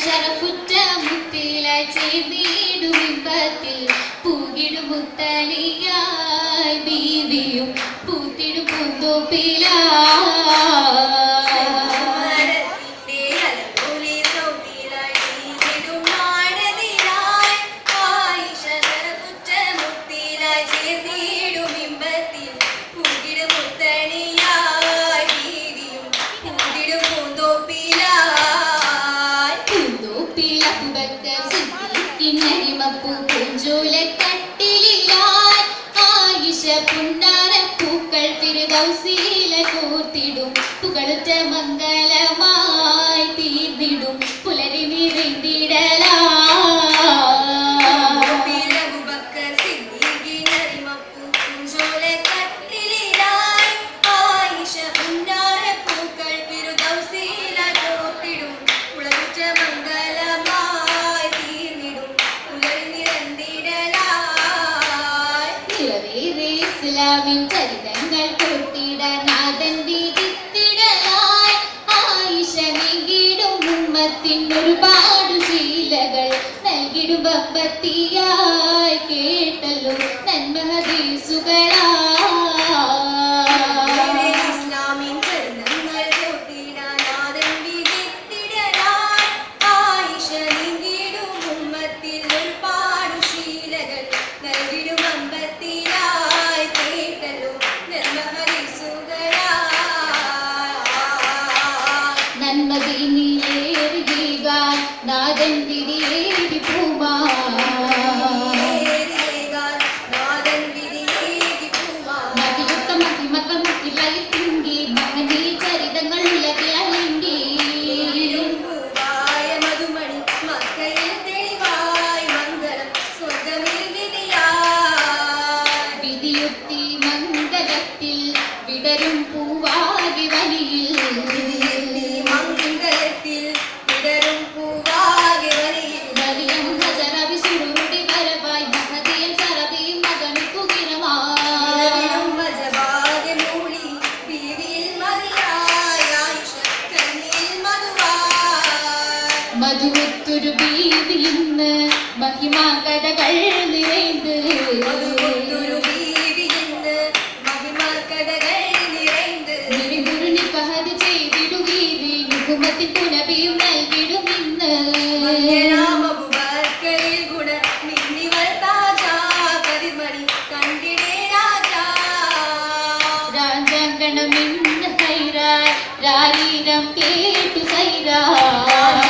ശരഫുറ്റ മുത്തിലായി ചേർന്നിടും ഇമ്പത്തിൽ പൂകിടും മുത്തലിയായി ബീവിയും പൂത്തിടും പൂന്തോപ്പിലായി പുന്നാരപ്പൂക്കൾ ഫിർദൗസിലെ കോർത്തിടും പുകഴുറ്റ മംഗലമായി തീർന്നിടും പുലരി നിറഞ്ഞിടലായി ഇസ്ലാമിൻ ചരിതങ്ങൾ കൊടുത്തിടാൻ നാഥൻ വിധിത്തിടലായി ആയിഷ നീങ്ങിടും ഉമ്മത്തിൻ ഒരുപാട് ശീലകൾ നൽകിടും ബമ്പത്തിയായി കേട്ടല്ലോ നന്മ ഹദീസുകളായി നാദൻ വിധിയേടി പൂമാ മതിയുക്ത മതിമക്ക മുക്കിലായി തിങ്കി മകനീ ചരിതങ്ങൾ ഉലകിലി മധുമണി മക്കയിൽ തെളിവായി മംഗളം സ്വർഗമിൽ വിധിയുക്തി മംഗളത്തിൽ വിടരും പൂവാകി വലിയിൽ മംഗളത്തിൽ വിടരും മധുവത്തൊരു ബീവി ഇന്ന് മഹിമാ കഥകൾ നിറൈந்து നിവിമുരുണി പഹത് ചെയ്തിടുകീതി മുഹമ്മത്തിൻ പുനബിയും നൽകിടും ഇന്ന് രാജാങ്കണം ഇന്ന് ഹൈറായ് രാരീരം കേട്ടു സൈറായ്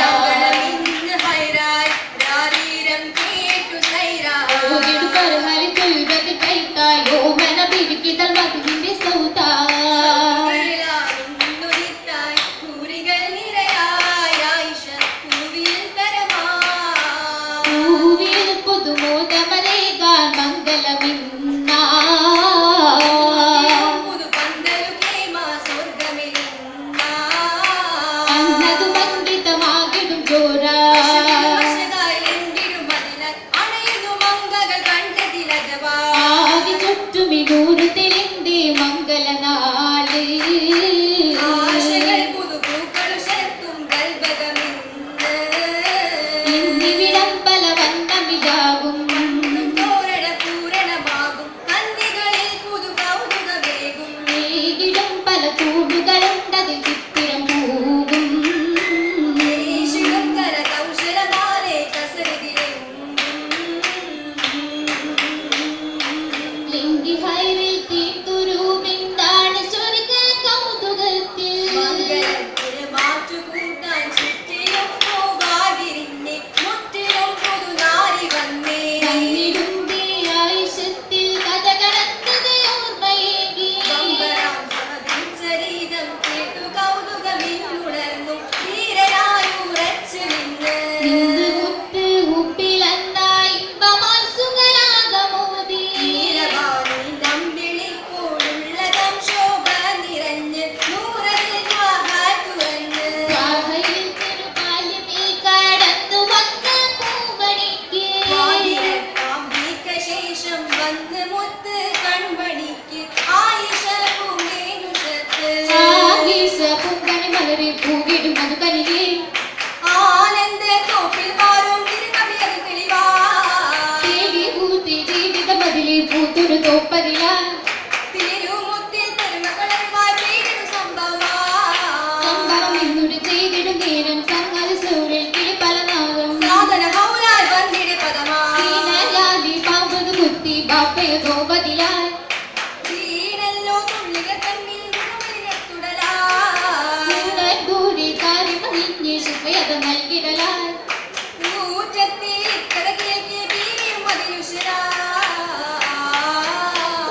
ശുഭയത് നൽകിടലാൽ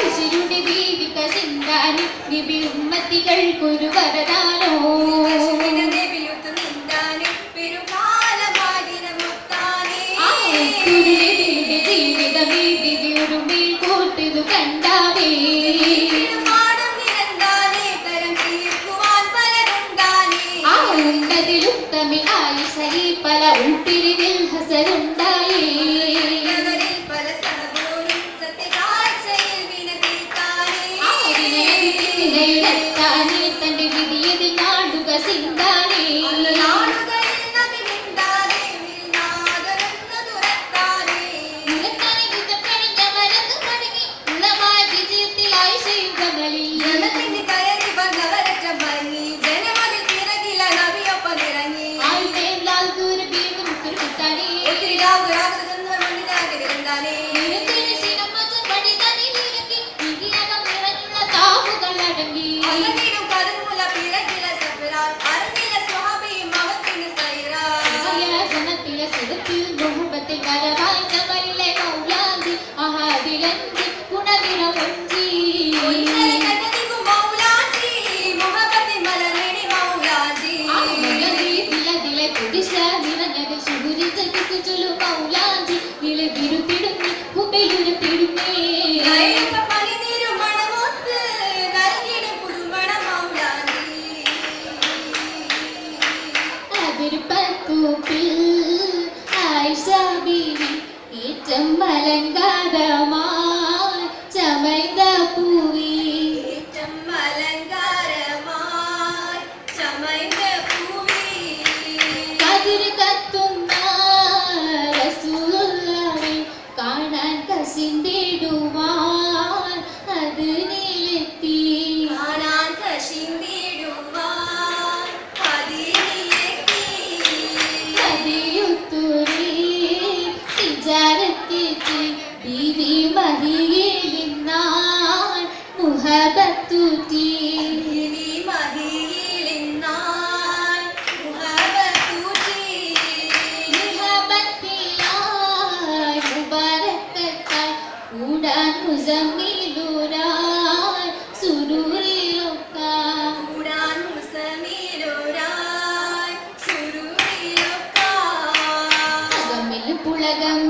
ഉശിരുടെ ദീപിക ചിന്താനി നബി ഉമ്മത്തികൾക്കൊരു വരദാനോ ജീവിതമേ ദിവ്യൊരു മേൽക്കൂട്ടിതു കണ്ടാവേ ഉണ്ടതിലുത്തമിഴായി സരി പല ഉൾപ്പിരിവിൽ ഹസരുണ്ടായി തന്റെ വിധിയതിൽ നാടുക സിന്താനേ അലങ്കാരമായി ചമൈത പൂവി കതിർ കത്തുന്ന റസൂലുള്ളാഹി കാണാൻ കസിന്തിടുവാൻ അതിനിലെത്തി ബീവി മഹിയിലിന്നാൻ മുഹബത്തുറ്റി മുഹബത്തിലായി മുബാരക്കത്തായി കൂടാൻ മുസമ്മിലൂരാൻ സുരൂരിലൊക്കെ അകമിൽ പുളകം